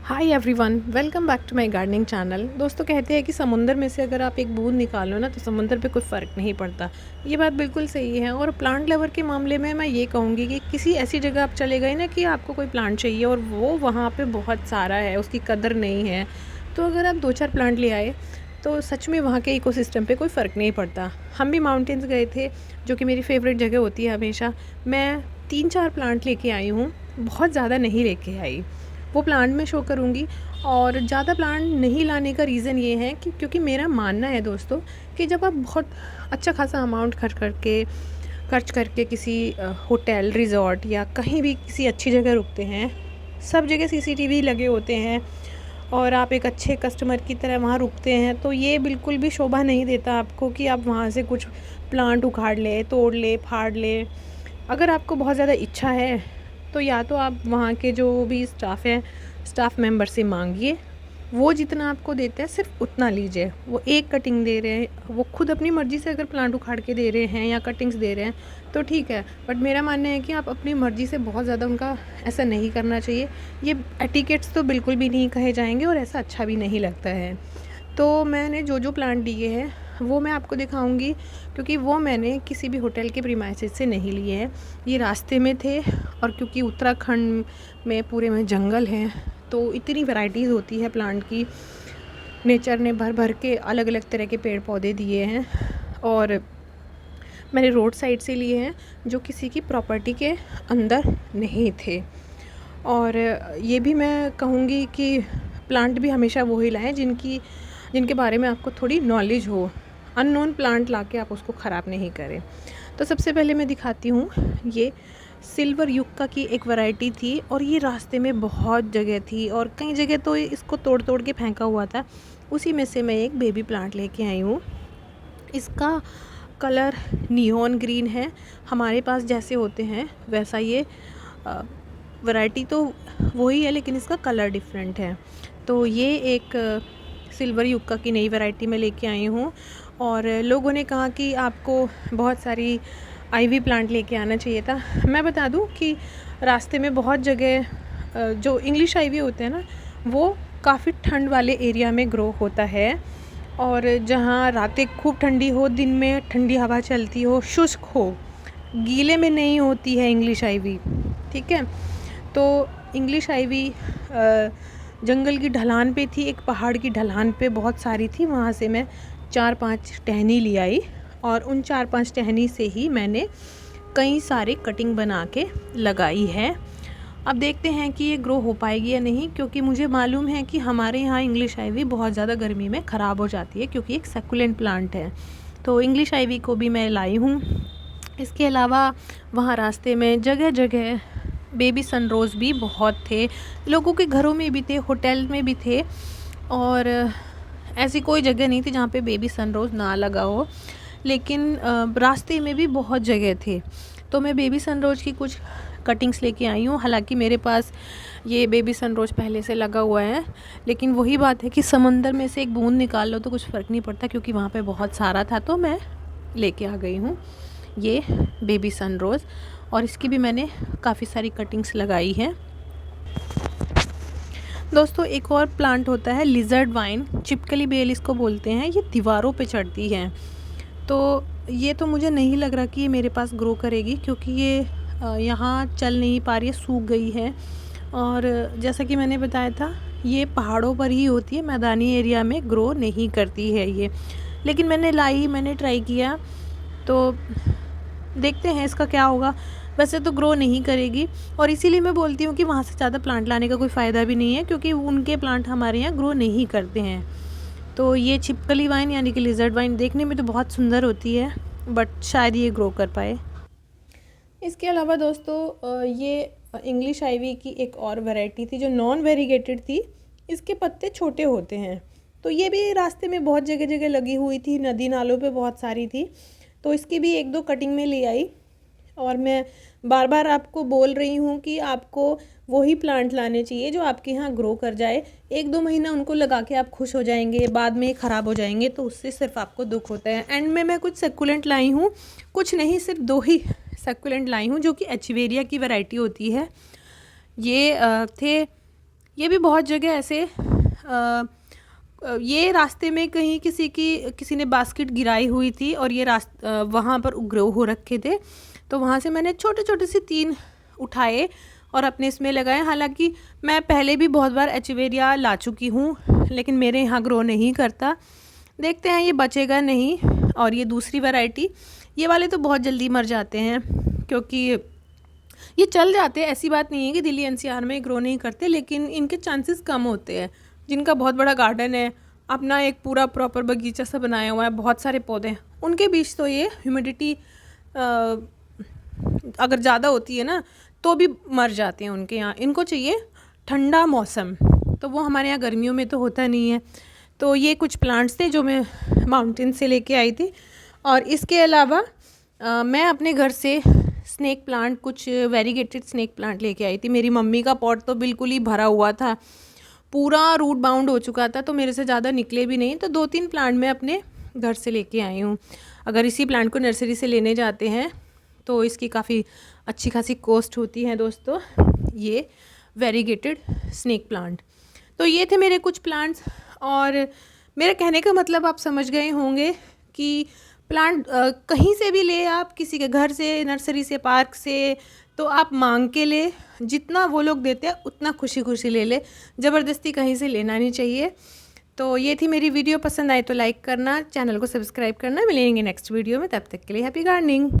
Hi everyone, welcome back to my gardening channel. दोस्तों, कहते हैं कि समुंदर में से अगर आप एक बूंद निकालो ना तो समुंदर पे कोई फ़र्क नहीं पड़ता। ये बात बिल्कुल सही है। और प्लांट लवर के मामले में मैं ये कहूँगी कि किसी ऐसी जगह आप चले गए ना कि आपको कोई प्लांट चाहिए और वो वहाँ पे बहुत सारा है, उसकी कदर नहीं है, तो अगर आप 2-4 प्लांट ले आए तो सच में वहाँ के इकोसिस्टम पे कोई फ़र्क नहीं पड़ता। हम भी माउंटेन्स गए थे, जो कि मेरी फेवरेट जगह होती है हमेशा। मैं 3-4 प्लांट लेके आई हूँ, बहुत ज़्यादा नहीं लेके आई। वो प्लांट मैं शो करूँगी। और ज़्यादा प्लांट नहीं लाने का रीज़न ये है कि क्योंकि मेरा मानना है दोस्तों कि जब आप बहुत अच्छा खासा अमाउंट खर्च करके किसी होटल, रिज़ॉर्ट या कहीं भी किसी अच्छी जगह रुकते हैं, सब जगह सीसीटीवी लगे होते हैं और आप एक अच्छे कस्टमर की तरह वहाँ रुकते हैं, तो ये बिल्कुल भी शोभा नहीं देता आपको कि आप वहाँ से कुछ प्लांट उखाड़ लें, तोड़ लें, फाड़ लें। अगर आपको बहुत ज़्यादा इच्छा है तो या तो आप वहाँ के जो भी स्टाफ़ मेंबर से मांगिए, वो जितना आपको देते हैं सिर्फ उतना लीजिए। वो एक कटिंग दे रहे हैं, वो खुद अपनी मर्ज़ी से अगर प्लांट उखाड़ के दे रहे हैं या कटिंग्स दे रहे हैं तो ठीक है, बट मेरा मानना है कि आप अपनी मर्ज़ी से बहुत ज़्यादा उनका ऐसा नहीं करना चाहिए। ये एटिकेट्स तो बिल्कुल भी नहीं कहे जाएंगे और ऐसा अच्छा भी नहीं लगता है। तो मैंने जो प्लांट दिए हैं वो मैं आपको दिखाऊंगी, क्योंकि वो मैंने किसी भी होटल के प्रीमाइसेस से नहीं लिए हैं। ये रास्ते में थे, और क्योंकि उत्तराखंड में पूरे में जंगल हैं तो इतनी वैरायटीज़ होती है प्लांट की। नेचर ने भर भर के अलग अलग तरह के पेड़ पौधे दिए हैं, और मैंने रोड साइड से लिए हैं जो किसी की प्रॉपर्टी के अंदर नहीं थे। और ये भी मैं कहूँगी कि प्लांट भी हमेशा वही लाएं जिनके बारे में आपको थोड़ी नॉलेज हो। अननोन प्लांट लाके आप उसको ख़राब नहीं करें। तो सबसे पहले मैं दिखाती हूँ, ये सिल्वर युक्का की एक वैरायटी थी और ये रास्ते में बहुत जगह थी और कई जगह तो इसको तोड़ तोड़ के फेंका हुआ था। उसी में से मैं एक बेबी प्लांट लेके आई हूँ। इसका कलर नियॉन ग्रीन है, हमारे पास जैसे होते हैं वैसा ये वैरायटी तो वही है, लेकिन इसका कलर डिफरेंट है। तो ये एक सिल्वर युक्का की नई वैरायटी में लेके आई हूँ। और लोगों ने कहा कि आपको बहुत सारी आईवी प्लांट लेके आना चाहिए था। मैं बता दूँ कि रास्ते में बहुत जगह जो इंग्लिश आईवी होते हैं ना, वो काफ़ी ठंड वाले एरिया में ग्रो होता है। और जहाँ रातें खूब ठंडी हो, दिन में ठंडी हवा चलती हो, शुष्क हो, गीले में नहीं होती है इंग्लिश आईवी। ठीक है, तो इंग्लिश आईवी जंगल की ढलान पे थी, एक पहाड़ की ढलान पे बहुत सारी थी। वहाँ से मैं 4-5 टहनी ले आई और उन 4-5 टहनी से ही मैंने कई सारे कटिंग बना के लगाई है। अब देखते हैं कि ये ग्रो हो पाएगी या नहीं, क्योंकि मुझे मालूम है कि हमारे यहाँ इंग्लिश आईवी बहुत ज़्यादा गर्मी में ख़राब हो जाती है, क्योंकि एक सकुलेंट प्लांट है। तो इंग्लिश आईवी को भी मैं लाई हूँ। इसके अलावा वहाँ रास्ते में जगह जगह बेबी सनरोज़ भी बहुत थे, लोगों के घरों में भी थे, होटल में भी थे, और ऐसी कोई जगह नहीं थी जहाँ पे बेबी सनरोज़ ना लगा हो। लेकिन रास्ते में भी बहुत जगह थे, तो मैं बेबी सनरोज़ की कुछ कटिंग्स लेके आई हूँ। हालांकि मेरे पास ये बेबी सनरोज़ पहले से लगा हुआ है, लेकिन वही बात है कि समंदर में से एक बूंद निकाल लो तो कुछ फ़र्क नहीं पड़ता, क्योंकि वहाँ पे बहुत सारा था तो मैं लेके आ गई हूँ ये बेबी सनरोज़। और इसकी भी मैंने काफ़ी सारी कटिंग्स लगाई है। दोस्तों, एक और प्लांट होता है लिजर्ड वाइन, चिपकली बेल इसको बोलते हैं। ये दीवारों पे चढ़ती है, तो ये तो मुझे नहीं लग रहा कि ये मेरे पास ग्रो करेगी, क्योंकि ये यहाँ चल नहीं पा रही है, सूख गई है। और जैसा कि मैंने बताया था, ये पहाड़ों पर ही होती है, मैदानी एरिया में ग्रो नहीं करती है ये। लेकिन मैंने ट्राई किया, तो देखते हैं इसका क्या होगा। वैसे तो ग्रो नहीं करेगी, और इसीलिए मैं बोलती हूँ कि वहाँ से ज़्यादा प्लांट लाने का कोई फ़ायदा भी नहीं है, क्योंकि उनके प्लांट हमारे यहाँ ग्रो नहीं करते हैं। तो ये छिपकली वाइन यानी कि लिजर्ड वाइन देखने में तो बहुत सुंदर होती है, बट शायद ये ग्रो कर पाए। इसके अलावा दोस्तों, ये इंग्लिश आईवी की एक और वैरायटी थी जो नॉन वेरीगेटेड थी। इसके पत्ते छोटे होते हैं, तो ये भी रास्ते में बहुत जगह जगह लगी हुई थी, नदी नालों पे बहुत सारी थी। तो इसकी भी 1-2 कटिंग में ले आई। और मैं बार बार आपको बोल रही हूँ कि आपको वही प्लांट लाने चाहिए जो आपके यहाँ ग्रो कर जाए। 1-2 महीना उनको लगा के आप खुश हो जाएंगे, बाद में ख़राब हो जाएंगे तो उससे सिर्फ आपको दुख होता है। एंड में मैं कुछ सकुलेंट लाई हूँ, कुछ नहीं, सिर्फ 2 ही सकुलेंट लाई हूँ, जो कि एचवेरिया की वैरायटी होती है। ये थे ये भी बहुत जगह ऐसे ये रास्ते में कहीं किसी ने बास्केट गिराई हुई थी और ये वहाँ पर ग्रो हो रखे थे, तो वहाँ से मैंने छोटे छोटे से 3 उठाए और अपने इसमें लगाए। हालांकि मैं पहले भी बहुत बार एचेवेरिया ला चुकी हूँ, लेकिन मेरे यहाँ ग्रो नहीं करता। देखते हैं ये बचेगा नहीं। और ये दूसरी वैरायटी, ये वाले तो बहुत जल्दी मर जाते हैं, क्योंकि ये चल जाते हैं, ऐसी बात नहीं है कि दिल्ली एनसीआर में ग्रो नहीं करते, लेकिन इनके चांसेस कम होते हैं। जिनका बहुत बड़ा गार्डन है, अपना एक पूरा प्रॉपर बगीचा सा बनाया हुआ है, बहुत सारे पौधे हैं, उनके बीच तो ये ह्यूमिडिटी अगर ज़्यादा होती है ना तो भी मर जाते हैं उनके यहाँ। इनको चाहिए ठंडा मौसम, तो वो हमारे यहाँ गर्मियों में तो होता नहीं है। तो ये कुछ प्लांट्स थे जो मैं माउंटेन से लेके आई थी। और इसके अलावा मैं अपने घर से स्नेक प्लांट, कुछ वेरीगेटेड स्नेक प्लांट लेके आई थी। मेरी मम्मी का पॉट तो बिल्कुल ही भरा हुआ था, पूरा रूट बाउंड हो चुका था, तो मेरे से ज़्यादा निकले भी नहीं। तो 2-3 प्लांट मैं अपने घर से लेके आई हूँ। अगर इसी प्लांट को नर्सरी से लेने जाते हैं तो इसकी काफ़ी अच्छी खासी कॉस्ट होती है दोस्तों, ये वेरीगेटेड स्नेक प्लांट। तो ये थे मेरे कुछ प्लांट्स। और मेरे कहने का मतलब आप समझ गए होंगे कि प्लांट कहीं से भी ले, आप किसी के घर से, नर्सरी से, पार्क से, तो आप मांग के ले, जितना वो लोग देते हैं उतना खुशी खुशी ले ले, ज़बरदस्ती कहीं से लेना नहीं चाहिए। तो ये थी मेरी वीडियो, पसंद आए तो लाइक करना, चैनल को सब्सक्राइब करना। मिलेंगे नेक्स्ट वीडियो में, तब तक के लिए हैप्पी गार्डनिंग।